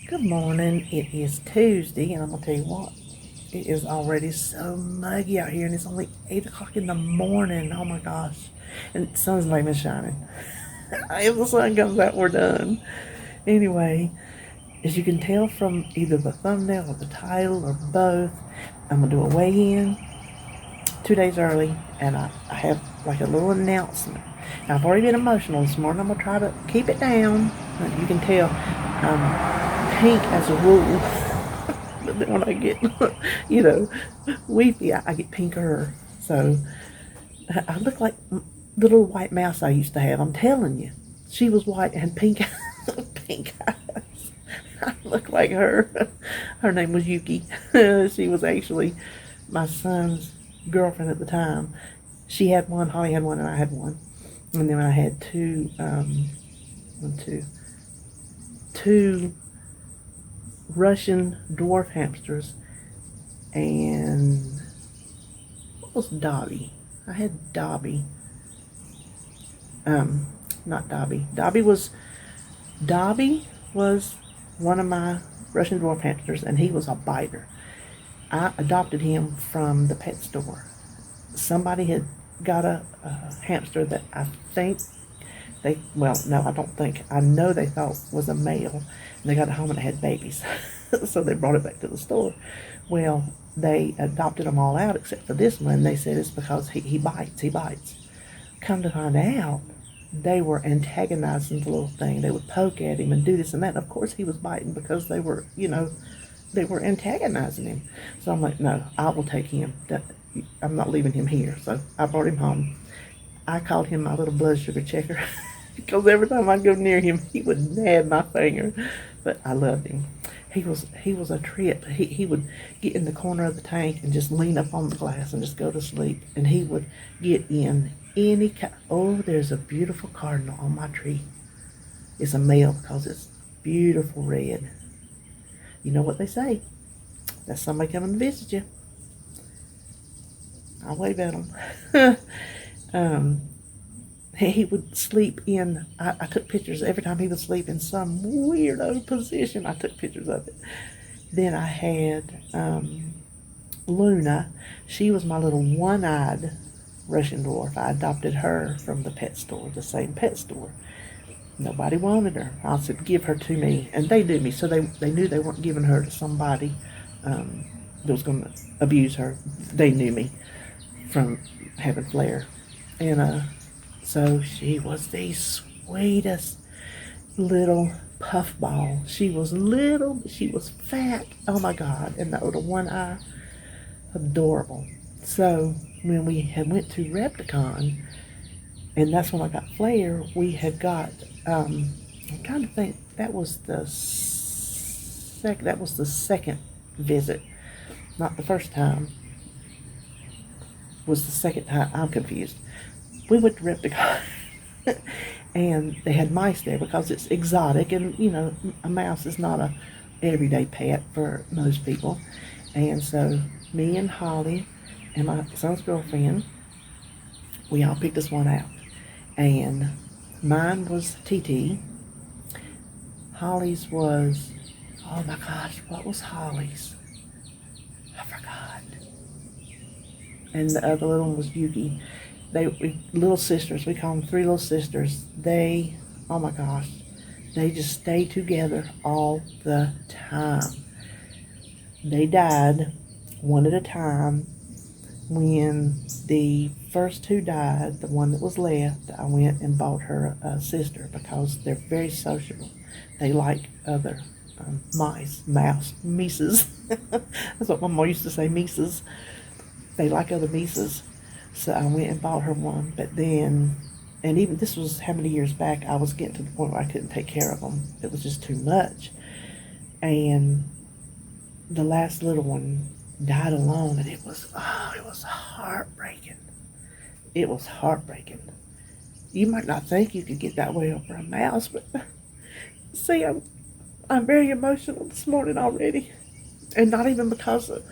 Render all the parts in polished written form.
Good morning. It is Tuesday, and I'm gonna tell you what, it is already so muggy out here, and it's only 8 o'clock in the morning. Oh my gosh. And the sun's not even shining. If the sun comes out, we're done. Anyway, as you can tell from either the thumbnail or the title or both, I'm gonna do a weigh in 2 days early, and I have like a little announcement. Now, I've already been emotional this morning. I'm gonna try to keep it down. You can tell I'm pink as a rule, but then when I get, you know, weepy, I get pinker. So I look like the little white mouse I used to have. I'm telling you, she was white and pink, pink eyes. I look like her. Her name was Yuki. She was actually my son's girlfriend at the time. She had one, Holly had one, and I had one. And then I had two Russian dwarf hamsters, and what was Dobby? I had Dobby. Not Dobby. Dobby was one of my Russian dwarf hamsters, and he was a biter. I adopted him from the pet store. Somebody had got a hamster that I think no, I don't think, I know they thought was a male, and they got it home and it had babies. So they brought it back to the store. Well, they adopted them all out except for this one. They said it's because he bites. Come to find out, they were antagonizing the little thing. They would poke at him and do this and that. And of course he was biting because they were, they were antagonizing him. So I'm like, no, I will take him. I'm not leaving him here. So I brought him home. I called him my little blood sugar checker because every time I go near him, he would nab my finger. But I loved him. He was a trip. He would get in the corner of the tank and just lean up on the glass and just go to sleep. And he would get in any kind. Oh, there's a beautiful cardinal on my tree. It's a male because it's beautiful red. You know what they say? That's somebody coming to visit you. I'll wave at him. He would sleep in, I took pictures every time he would sleep in some weirdo position. I took pictures of it. Then I had Luna. She was my little one-eyed Russian dwarf. I adopted her from the pet store, the same pet store. Nobody wanted her. I said, give her to me. And they knew me, so they knew they weren't giving her to somebody that was going to abuse her. They knew me from having flair. And so she was the sweetest little puffball. She was little, but she was fat. Oh my God. And that little one eye, adorable. So when we had went to Repticon, and that's when I got Flair, we had got, I'm trying to think, that was the second visit, not the first time. Was the second time. I'm confused. We went to Repticon, and they had mice there because it's exotic, and a mouse is not a everyday pet for most people. And so me and Holly and my son's girlfriend, we all picked this one out. And mine was TT. Holly's was, oh my gosh, what was Holly's? I forgot. And the other little one was Yuki. Little sisters. We call them three little sisters. They, oh my gosh, they just stay together all the time. They died one at a time. When the first two died, the one that was left, I went and bought her a sister because they're very sociable. They like other mices. That's what my mom used to say, mices. They like other mices. So I went and bought her one. But then, and even this was how many years back, I was getting to the point where I couldn't take care of them. It was just too much. And the last little one died alone, and it was heartbreaking. It was heartbreaking. You might not think you could get that way over a mouse, but see, I'm very emotional this morning already. And not even because of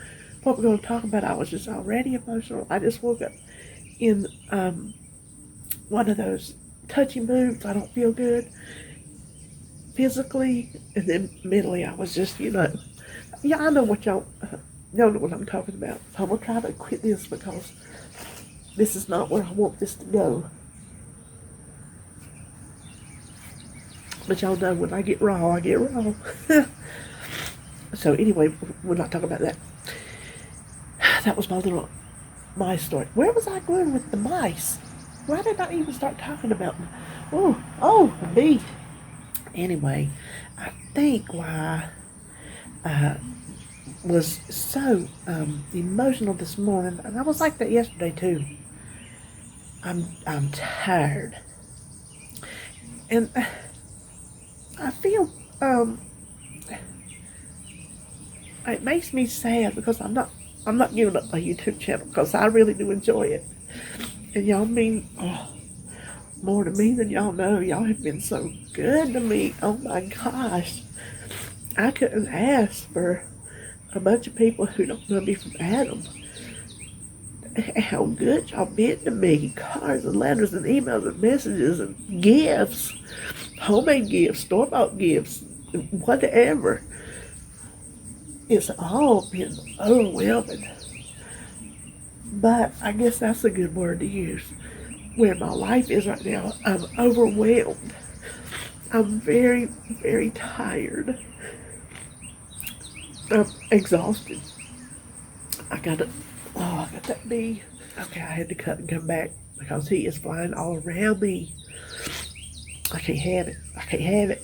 what we're going to talk about. I was just already emotional. I just woke up in one of those touchy moods. I don't feel good. physically and then mentally, I was just, yeah, I know what y'all know what I'm talking about. So I'm going to try to quit this because this is not where I want this to go. But y'all know when I get raw, I get raw. So anyway, we're not talking about that. That was my little mice story. Where was I going with the mice? Why did I even start talking about them? The bee. Anyway, I think why I was so emotional this morning, and I was like that yesterday too. I'm tired, and I feel it makes me sad because I'm not giving up my YouTube channel because I really do enjoy it, and y'all mean more to me than y'all know. Y'all have been so good to me. Oh my gosh, I couldn't ask for a bunch of people who don't know me from Adam. How good y'all been to me. Cards and letters and emails and messages and gifts. Homemade gifts, store-bought gifts, whatever. It's all been overwhelming. But I guess that's a good word to use. Where my life is right now, I'm overwhelmed. I'm very, very tired. I'm exhausted. I got that bee. Okay, I had to cut and come back because he is flying all around me. I can't have it.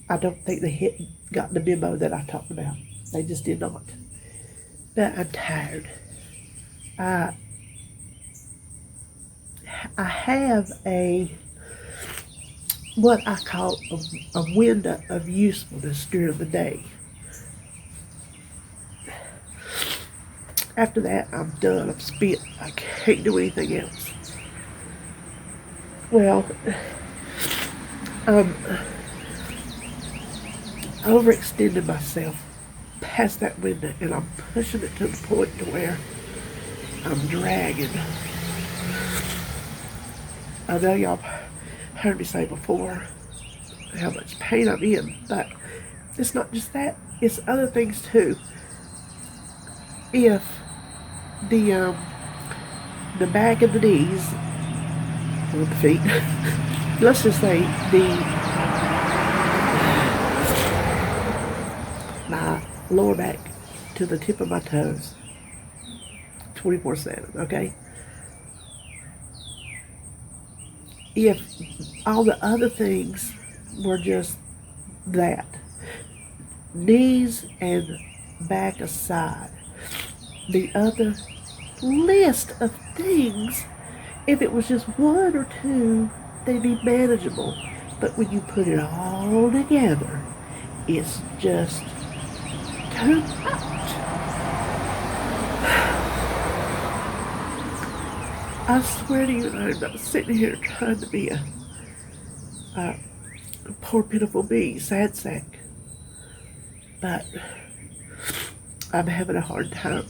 I don't think they got the memo that I talked about. They just did not. But I'm tired. I have what I call a window of usefulness during the day. After that, I'm done. I'm spent. I can't do anything else. Well, I'm overextending myself past that window, and I'm pushing it to the point to where I'm dragging. I know y'all heard me say before how much pain I'm in, but it's not just that. It's other things too. If the back of the knees, or the feet, let's just say my lower back to the tip of my toes, 24/7, okay? If all the other things were just that, knees and back aside, the other list of things, if it was just one or two, they'd be manageable. But when you put it all together, it's just too much. I swear to you, I'm not sitting here trying to be a poor pitiful me, sad sack. But I'm having a hard time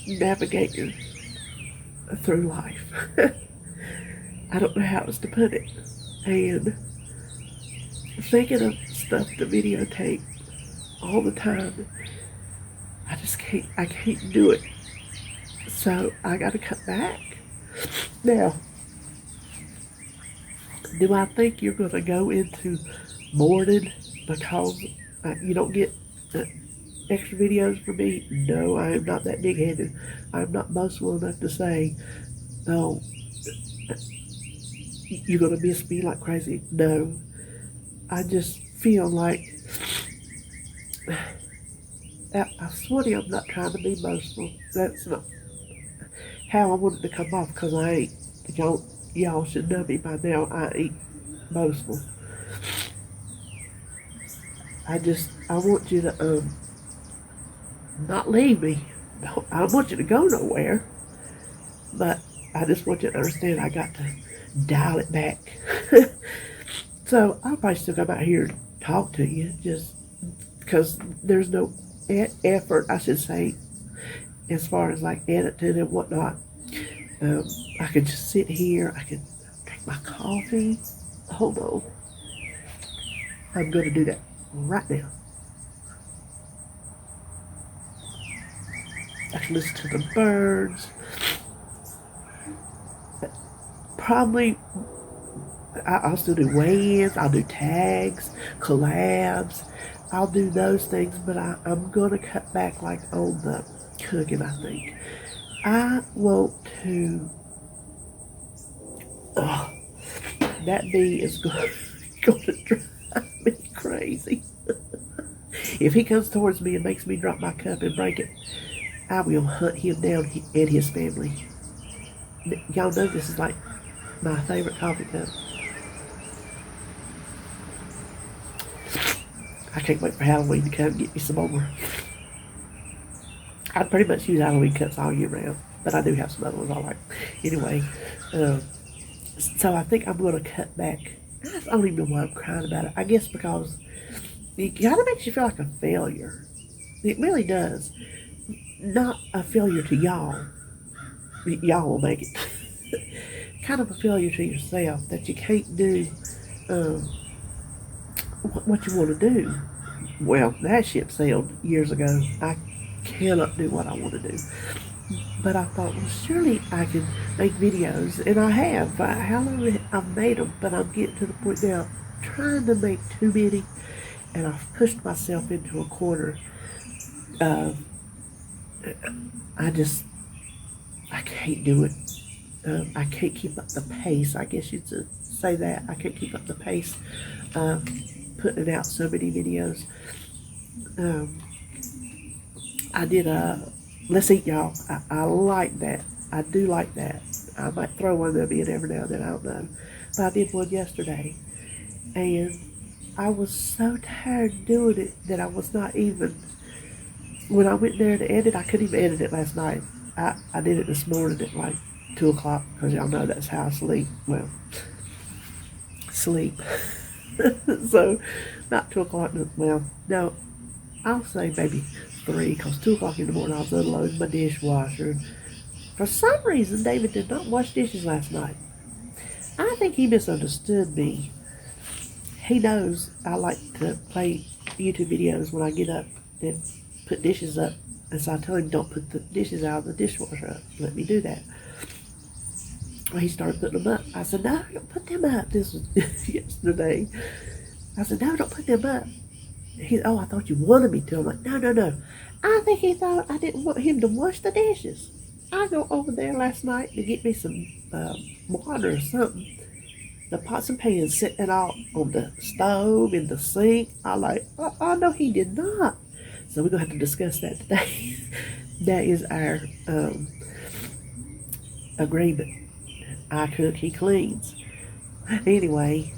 navigating through life. I don't know how else to put it. And thinking of stuff to videotape all the time, I can't do it. So I gotta cut back. Now, do I think you're gonna go into mourning because you don't get extra videos from me? No, I am not that big-headed. I'm not boastful enough to say, no, you're gonna miss me like crazy. No, I just feel like I swear to you, I'm not trying to be boastful. That's not how I want it to come off, because I ain't. Y'all should know me by now. I ain't boastful. I want you to not leave me. I don't want you to go nowhere, but I just want you to understand I got to dial it back. So I'll probably still come out here and talk to you, just because there's no effort, I should say, as far as like editing and whatnot. I could just sit here. I could drink my coffee. Hold on. I'm going to do that right now. I can listen to the birds. Probably, I'll still do weigh-ins. I'll do tags, collabs. I'll do those things, but I'm going to cut back like on the cooking, I think. I want to, oh, that bee is going to drive me crazy. If he comes towards me and makes me drop my cup and break it, I will hunt him down and his family. Y'all know this is like my favorite coffee cup. I can't wait for Halloween to come and get me some more. I pretty much use Halloween cups all year round, but I do have some other ones I like. Anyway, so I think I'm going to cut back. I don't even know why I'm crying about it. I guess because it kind of makes you feel like a failure. It really does. Not a failure to y'all. Y'all will make it. Kind of a failure to yourself that you can't do um, what you want to do. Well, that ship sailed years ago. I cannot do what I want to do. But I thought, well, surely I can make videos, and I have. How long I've made them, but I'm getting to the point now, trying to make too many, and I've pushed myself into a corner. I just, I can't do it. I can't keep up the pace. I guess you'd say that. I can't keep up the pace of putting out so many videos. Um, I did a Let's Eat Y'all. I like that. I do like that. I might throw one of them in every now and then, I don't know. But I did one yesterday. And I was so tired doing it that I was not even, when I went there to edit, I couldn't even edit it last night. I did it this morning at like 2 o'clock, because y'all know that's how I sleep. Well, sleep. So, not 2 o'clock, well, no, I'll say maybe 3, because 2 o'clock in the morning I was unloading my dishwasher. For some reason, David did not wash dishes last night. I think he misunderstood me. He knows I like to play YouTube videos when I get up and put dishes up. And so I tell him, don't put the dishes out of the dishwasher up. Let me do that. Well, he started putting them up. I said, no, don't put them up. This was yesterday. I said, no, don't put them up. I thought you wanted me to. I'm like, no. I think he thought I didn't want him to wash the dishes. I go over there last night to get me some water or something. The pots and pans sitting out on the stove, in the sink. I like, no, he did not. So we're going to have to discuss that today. That is our agreement. I cook, he cleans. Anyway,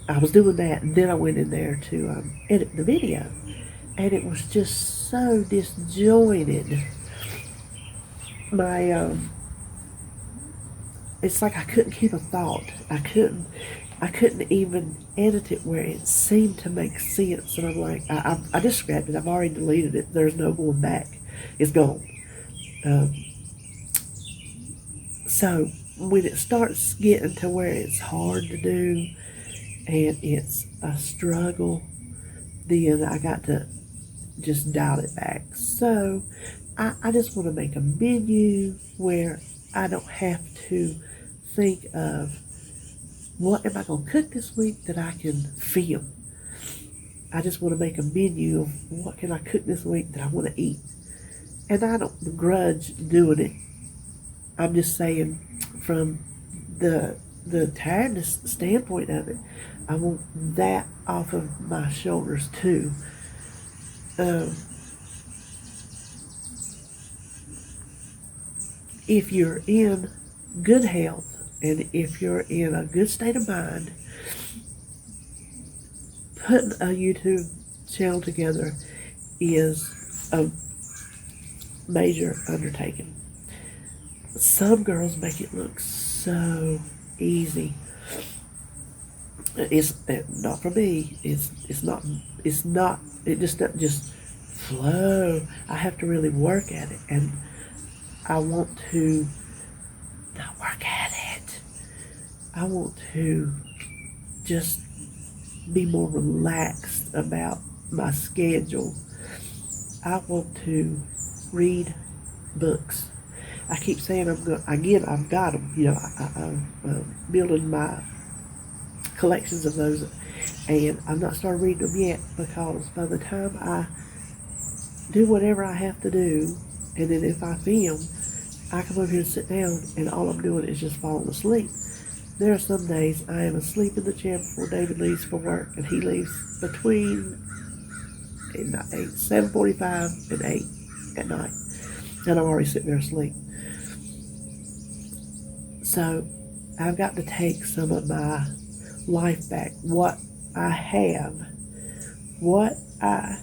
I was doing that, and then I went in there to edit the video. And it was just so disjointed. It's like I couldn't keep a thought. I couldn't even edit it where it seemed to make sense. And I'm like, I just scrapped it. I've already deleted it. There's no going back. It's gone. So when it starts getting to where it's hard to do and it's a struggle, then I got to just dial it back. So I just want to make a menu where I don't have to think of what am I going to cook this week that I can film. I just want to make a menu of what can I cook this week that I want to eat. And I don't begrudge doing it. I'm just saying from the tiredness standpoint of it, I want that off of my shoulders too. If you're in good health and if you're in a good state of mind, putting a YouTube channel together is a major undertaking. Some girls make it look so easy. It's not for me. It's not. It just doesn't just flow. I have to really work at it, and I want to not work at it. I want to just be more relaxed about my schedule, I want to read books. I keep saying I'm going. Again, I've got them. I'm building my collections of those, and I'm not started reading them yet because by the time I do whatever I have to do, and then if I film, I come over here and sit down, and all I'm doing is just falling asleep. There are some days I am asleep in the chair before David leaves for work, and he leaves between 7:45 and 8 at night, and I'm already sitting there asleep. So I've got to take some of my life back. What I have, what I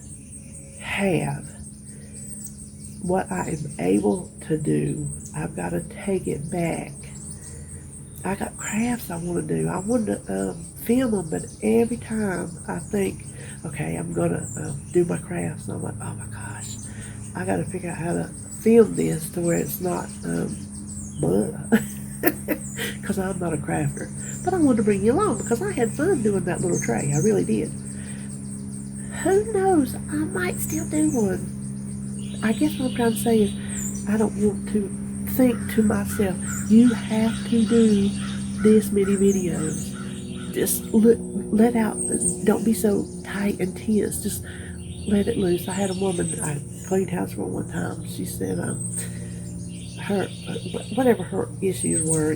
am able to do, I've got to take it back. I got crafts I want to do. I want to film them, but every time I think, okay, I'm going to do my crafts, and I'm like, oh my gosh, I got to figure out how to film this to where it's not because I'm not a crafter. But I wanted to bring you along because I had fun doing that little tray. I really did. Who knows? I might still do one. I guess what I'm trying to say is I don't want to think to myself, you have to do this many videos. Just let out. Don't be so tight and tense. Just let it loose. I had a woman I cleaned house for one time. She said her whatever her issues were,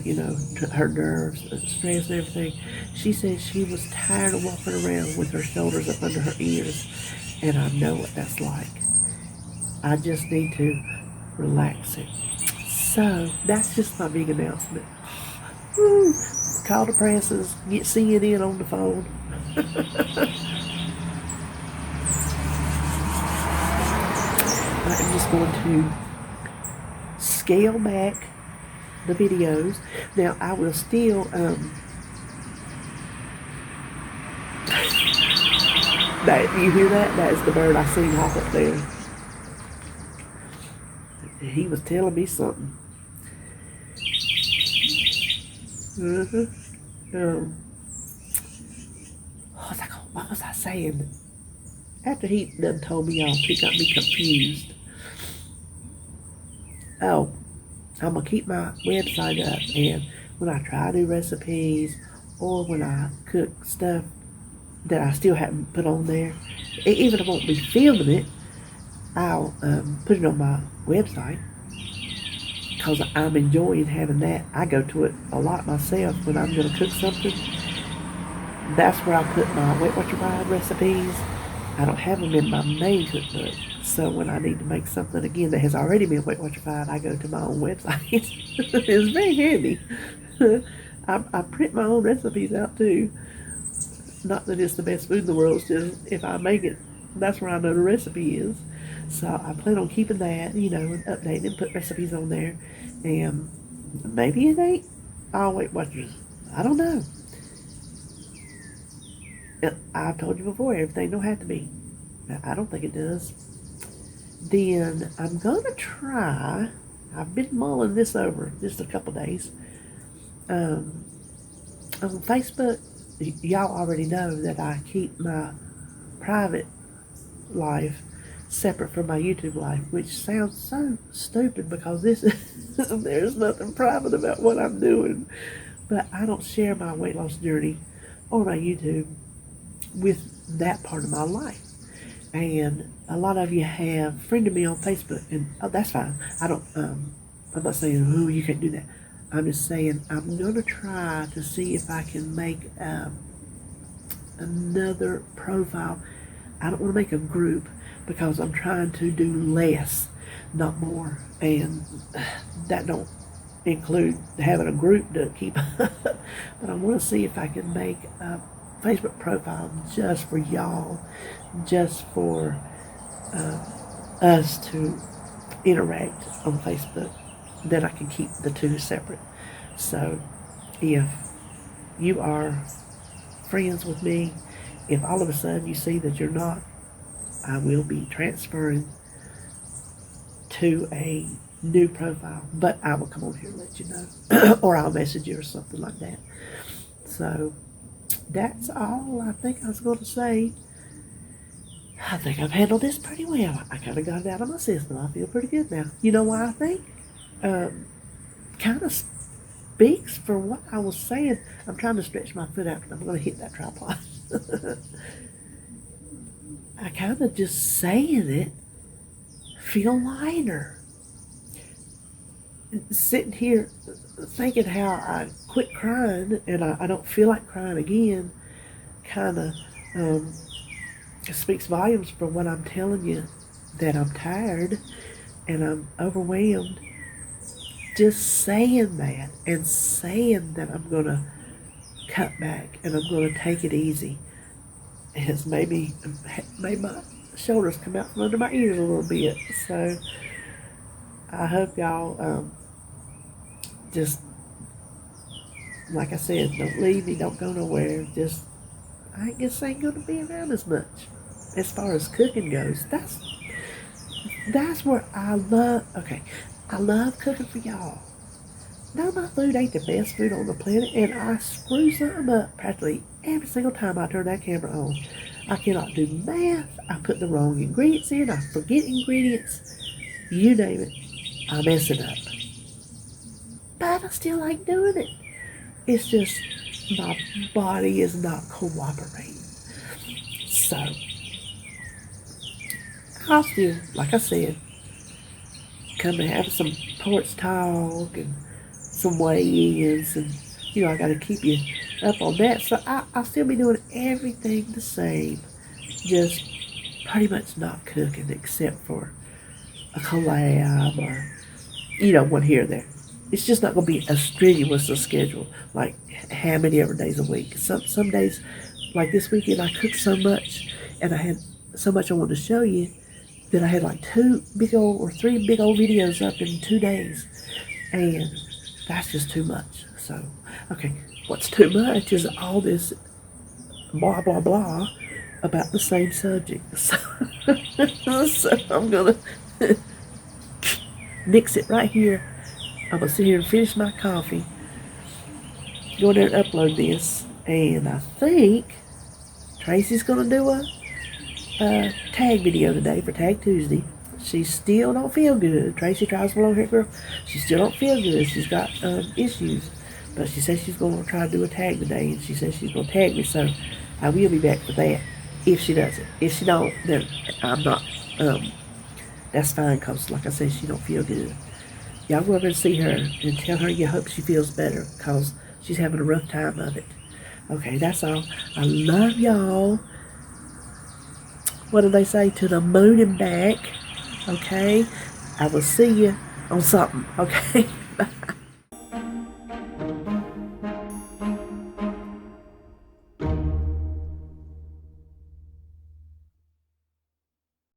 her nerves, stress, and everything. She said she was tired of walking around with her shoulders up under her ears, and I know what that's like. I just need to relax it. So that's just my big announcement. Woo. Call the presses, get CNN on the phone. I'm just going to scale back the videos. Now I will still that you hear that? That is the bird I seen hop up there. He was telling me something. What was I saying? After he done told me off, he got me confused. Oh, I'm going to keep my website up, and when I try new recipes or when I cook stuff that I still haven't put on there, even if I won't be filming it, I'll put it on my website because I'm enjoying having that. I go to it a lot myself when I'm going to cook something. That's where I put my Weight Watcher Bride recipes. I don't have them in my main cookbook. So when I need to make something again that has already been Weight Watcher Bride, I go to my own website. It's very handy. I print my own recipes out too. Not that it's the best food in the world, it's just if I make it, that's where I know the recipe is. So I plan on keeping that, and updating and put recipes on there. And maybe it ain't all Weight Watchers. I don't know. I've told you before, everything don't have to be. I don't think it does. Then I'm going to try, I've been mulling this over just a couple days. On Facebook, y'all already know that I keep my private life separate from my YouTube life, which sounds so stupid because there's nothing private about what I'm doing. But I don't share my weight loss journey or my YouTube with that part of my life. And a lot of you have friended me on Facebook, and that's fine. I'm not saying, you can't do that. I'm just saying I'm going to try to see if I can make another profile. I don't want to make a group because I'm trying to do less, not more. And that don't include having a group to keep up. But I want to see if I can make a Facebook profile just for y'all, just for us to interact on Facebook. Then I can keep the two separate. So if you are friends with me, if all of a sudden you see that you're not, I will be transferring to a new profile, but I will come on here and let you know or I'll message you or something like that. So that's all I think I was going to say. I think I've handled this pretty well. I kind of got it out of my system. I feel pretty good now. You know why I think? Kind of speaks for what I was saying. I'm trying to stretch my foot out because I'm going to hit that tripod. I kind of just saying it feel lighter. Sitting here thinking how I quit crying and I don't feel like crying again kind of speaks volumes for what I'm telling you, that I'm tired and I'm overwhelmed. Just saying that and saying that I'm going to cut back and I'm going to take it easy has made my shoulders come out from under my ears a little bit. So I hope y'all just, like I said, don't leave me, don't go nowhere. Just, I guess ain't going to be around as much as far as cooking goes. That's where I love cooking for y'all. Now my food ain't the best food on the planet, and I screw something up practically every single time I turn that camera on. I cannot do math. I put the wrong ingredients in. I forget ingredients. You name it, I mess it up. But I still like doing it. It's just my body is not cooperating. So I'll still, like I said, come and have some porch talk and some weigh-ins, and I got to keep you up on that. So I'll still be doing everything the same, just pretty much not cooking except for a collab or one here or there. It's just not going to be as strenuous a schedule, like how many ever days a week. Some days, like this weekend, I cooked so much, and I had so much I wanted to show you that I had like 3 big old videos up in 2 days, and that's just too much. So, okay, what's too much is all this blah, blah, blah about the same subject. So I'm going to nix it right here. I'm going to sit here and finish my coffee, go in there and upload this, and I think Tracy's going to do a tag video today for Tag Tuesday. She still don't feel good. Tracy tries one on her girl. She still don't feel good. She's got issues. But she says she's going to try to do a tag today, and she says she's going to tag me, so I will be back for that if she does it. If she don't, then I'm not. That's fine, because like I said, she don't feel good. Y'all go over and see her and tell her you hope she feels better, because she's having a rough time of it. Okay, that's all. I love y'all. What do they say? To the moon and back. Okay? I will see you on something. Okay?